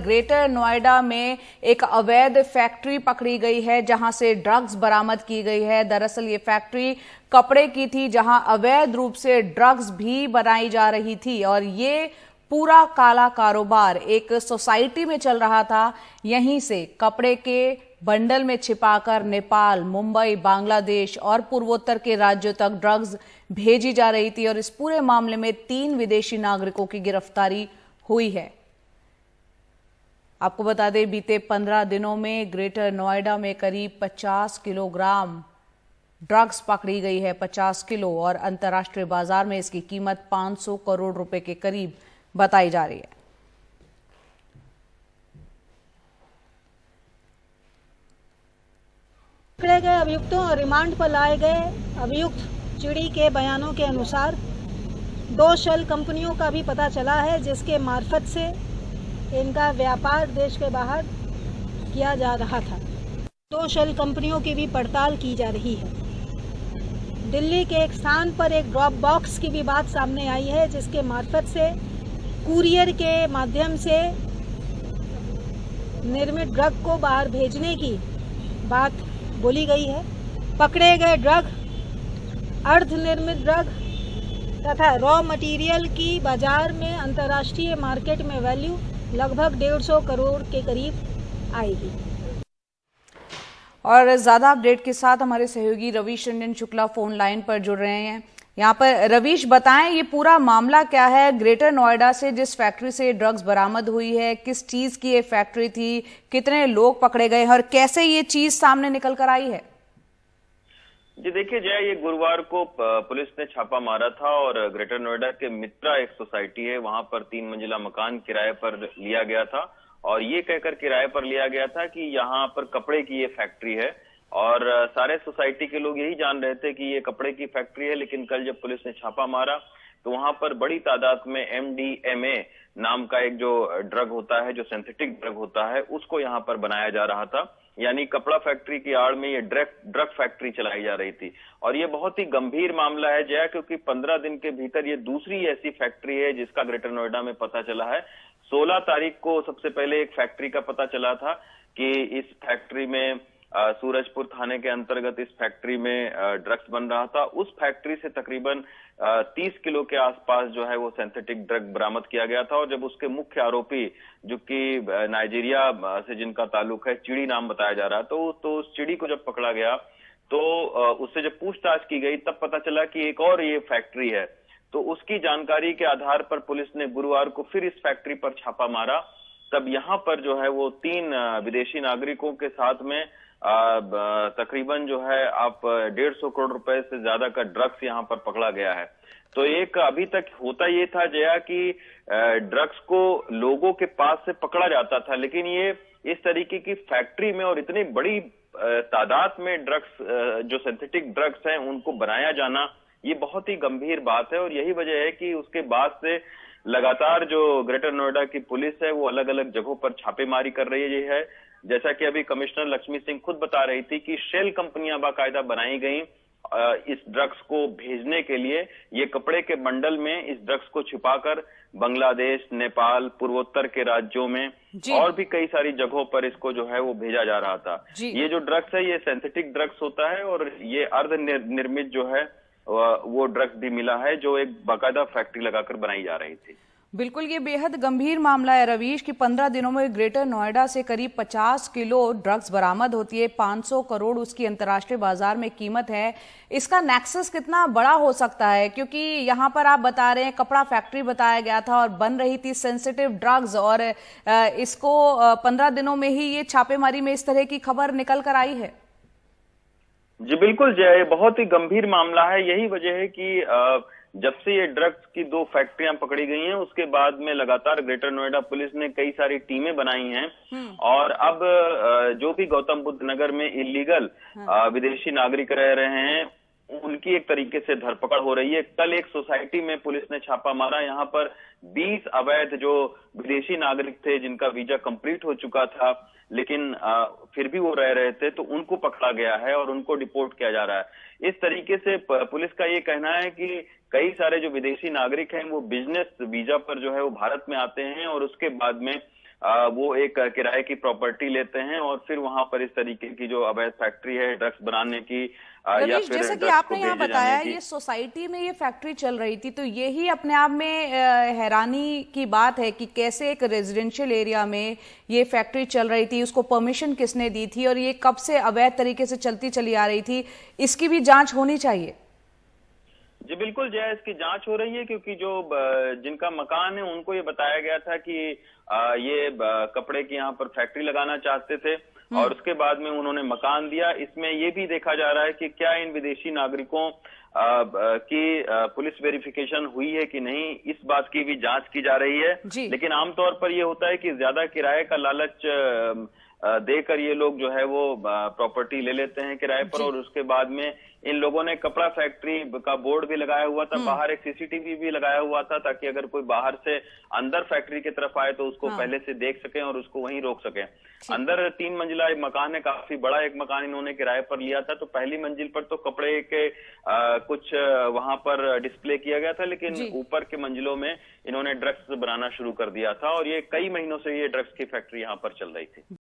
Greater Noida में एक अवैध फैक्ट्री पकड़ी गई है जहां से ड्रग्स बरामद की गई है। दरअसल ये फैक्ट्री कपड़े की थी जहां अवैध रूप से ड्रग्स भी बनाई जा रही थी और ये पूरा काला कारोबार एक सोसाइटी में चल रहा था। यहीं से कपड़े के बंडल में छिपाकर नेपाल, मुंबई, बांग्लादेश और पूर्वोत्तर के राज्यों तक ड्रग्स भेजी जा रही थी और इस पूरे मामले में 3 विदेशी नागरिकों की गिरफ्तारी हुई है। आपको बता दें, बीते 15 दिनों में ग्रेटर नोएडा में करीब 50 किलोग्राम ड्रग्स पकड़ी गई है, 50 किलो, और अंतर्राष्ट्रीय बाजार में इसकी कीमत 500 करोड़ रुपए के करीब बताई जा रही है। पकड़े गए अभियुक्तों और रिमांड पर लाए गए अभियुक्त चिड़ी के बयानों के अनुसार 2 शेल कंपनियों का भी पता चला है जिसके मार्फत से इनका व्यापार देश के बाहर किया जा रहा था। 2 शेल कंपनियों की भी पड़ताल की जा रही है। दिल्ली के एक स्थान पर एक ड्रॉप बॉक्स की भी बात सामने आई है जिसके मार्फत से कुरियर के माध्यम से निर्मित ड्रग को बाहर भेजने की बात बोली गई है। पकड़े गए ड्रग, अर्ध निर्मित ड्रग तथा रॉ मटेरियल की बाजार में अंतर्राष्ट्रीय मार्केट में वैल्यू लगभग 150 करोड़ के करीब आएगी। और ज्यादा अपडेट के साथ हमारे सहयोगी रवीश रंजन शुक्ला फोन लाइन पर जुड़ रहे हैं। यहाँ पर रवीश, बताएं ये पूरा मामला क्या है? ग्रेटर नोएडा से जिस फैक्ट्री से ड्रग्स बरामद हुई है, किस चीज की ये फैक्ट्री थी, कितने लोग पकड़े गए और कैसे ये चीज सामने निकल कर आई है? जी देखिए जय, ये गुरुवार को पुलिस ने छापा मारा था और ग्रेटर नोएडा के मित्रा एक सोसाइटी है, वहां पर 3 मंजिला मकान किराए पर लिया गया था और ये कहकर किराए पर लिया गया था कि यहाँ पर कपड़े की ये फैक्ट्री है और सारे सोसाइटी के लोग यही जान रहे थे कि ये कपड़े की फैक्ट्री है। लेकिन कल जब पुलिस ने छापा मारा तो वहां पर बड़ी तादाद में MDMA नाम का एक जो ड्रग होता है, जो सिंथेटिक ड्रग होता है, उसको यहाँ पर बनाया जा रहा था। यानी कपड़ा फैक्ट्री की आड़ में ये ड्रग फैक्ट्री चलाई जा रही थी और ये बहुत ही गंभीर मामला है जया, क्योंकि 15 दिन के भीतर ये दूसरी ऐसी फैक्ट्री है जिसका ग्रेटर नोएडा में पता चला है। 16 तारीख को सबसे पहले एक फैक्ट्री का पता चला था कि इस फैक्ट्री में सूरजपुर थाने के अंतर्गत इस फैक्ट्री में ड्रग्स बन रहा था। उस फैक्ट्री से तकरीबन 30 किलो के आसपास जो है वो सिंथेटिक ड्रग बरामद किया गया था और जब उसके मुख्य आरोपी जो कि नाइजीरिया से जिनका ताल्लुक है, चिड़ी नाम बताया जा रहा है, तो उस चिड़ी को जब पकड़ा गया तो उससे जब पूछताछ की गई तब पता चला कि एक और ये फैक्ट्री है। तो उसकी जानकारी के आधार पर पुलिस ने गुरुवार को फिर इस फैक्ट्री पर छापा मारा। तब यहाँ पर जो है वो 3 विदेशी नागरिकों के साथ में तकरीबन जो है आप 150 करोड़ रुपए से ज्यादा का ड्रग्स यहाँ पर पकड़ा गया है। तो एक अभी तक होता ये था जया कि ड्रग्स को लोगों के पास से पकड़ा जाता था, लेकिन ये इस तरीके की फैक्ट्री में और इतनी बड़ी तादाद में ड्रग्स जो सिंथेटिक ड्रग्स हैं उनको बनाया जाना, ये बहुत ही गंभीर बात है और यही वजह है कि उसके बाद से लगातार जो ग्रेटर नोएडा की पुलिस है वो अलग अलग जगहों पर छापेमारी कर रही है। जैसा कि अभी कमिश्नर लक्ष्मी सिंह खुद बता रही थी कि शेल कंपनियां बाकायदा बनाई गई इस ड्रग्स को भेजने के लिए। ये कपड़े के बंडल में इस ड्रग्स को छिपाकर बांग्लादेश, नेपाल, पूर्वोत्तर के राज्यों में और भी कई सारी जगहों पर इसको जो है वो भेजा जा रहा था। ये जो ड्रग्स है ये सिंथेटिक ड्रग्स होता है और ये अर्ध निर्मित जो है वो ड्रग्स भी मिला है जो एक बाकायदा फैक्ट्री लगाकर बनाई जा रही थी। बिल्कुल, ये बेहद गंभीर मामला है रवीश कि 15 दिनों में ग्रेटर नोएडा से करीब 50 किलो ड्रग्स बरामद होती है, 500 करोड़ उसकी अंतर्राष्ट्रीय बाजार में कीमत है। इसका नेक्सस कितना बड़ा हो सकता है? क्योंकि यहाँ पर आप बता रहे हैं कपड़ा फैक्ट्री बताया गया था और बन रही थी सेंसिटिव ड्रग्स और इसको 15 दिनों में ही ये छापेमारी में इस तरह की खबर निकल कर आई है। जी बिल्कुल जय, बहुत ही गंभीर मामला है। यही वजह है कि जब से ये ड्रग्स की 2 फैक्ट्रियां पकड़ी गई हैं उसके बाद में लगातार ग्रेटर नोएडा पुलिस ने कई सारी टीमें बनाई हैं और अब जो भी गौतम बुद्ध नगर में इलीगल विदेशी नागरिक रह रहे हैं उनकी एक तरीके से धरपकड़ हो रही है। कल एक सोसाइटी में पुलिस ने छापा मारा, यहाँ पर 20 अवैध जो विदेशी नागरिक थे जिनका वीजा कंप्लीट हो चुका था लेकिन फिर भी वो रह रहे थे, तो उनको पकड़ा गया है और उनको डिपोर्ट किया जा रहा है। इस तरीके से पुलिस का ये कहना है कि कई सारे जो विदेशी नागरिक हैं वो बिजनेस वीजा पर जो है वो भारत में आते हैं और उसके बाद में वो एक किराए की प्रॉपर्टी लेते हैं और फिर वहां पर इस तरीके की जो अवैध फैक्ट्री है ड्रग्स बनाने की या रवीश, फिर जैसे कि ड्रग्स को आपने यहाँ भेजे बताया जाने की। ये सोसाइटी में ये फैक्ट्री चल रही थी, तो यही अपने आप में हैरानी की बात है कि कैसे एक रेजिडेंशियल एरिया में ये फैक्ट्री चल रही थी, उसको परमिशन किसने दी थी और ये कब से अवैध तरीके से चलती चली आ रही थी, इसकी भी जांच होनी चाहिए। जी बिल्कुल जय, इसकी जांच हो रही है क्योंकि जो जिनका मकान है उनको ये बताया गया था कि ये कपड़े की यहाँ पर फैक्ट्री लगाना चाहते थे और उसके बाद में उन्होंने मकान दिया। इसमें ये भी देखा जा रहा है कि क्या इन विदेशी नागरिकों की पुलिस वेरिफिकेशन हुई है कि नहीं, इस बात की भी जांच की जा रही है। लेकिन आमतौर पर ये होता है कि ज्यादा किराए का लालच देकर ये लोग जो है वो प्रॉपर्टी ले लेते हैं किराए पर और उसके बाद में इन लोगों ने कपड़ा फैक्ट्री का बोर्ड भी लगाया हुआ था, बाहर एक सीसीटीवी भी लगाया हुआ था ताकि अगर कोई बाहर से अंदर फैक्ट्री की तरफ आए तो उसको पहले से देख सकें और उसको वहीं रोक सकें। अंदर 3 मंजिला एक मकान है, काफी बड़ा एक मकान इन्होंने किराए पर लिया था। तो पहली मंजिल पर तो कपड़े के कुछ वहां पर डिस्प्ले किया गया था, लेकिन ऊपर के मंजिलों में इन्होंने ड्रग्स बनाना शुरू कर दिया था और ये कई महीनों से ये ड्रग्स की फैक्ट्री यहाँ पर चल रही थी।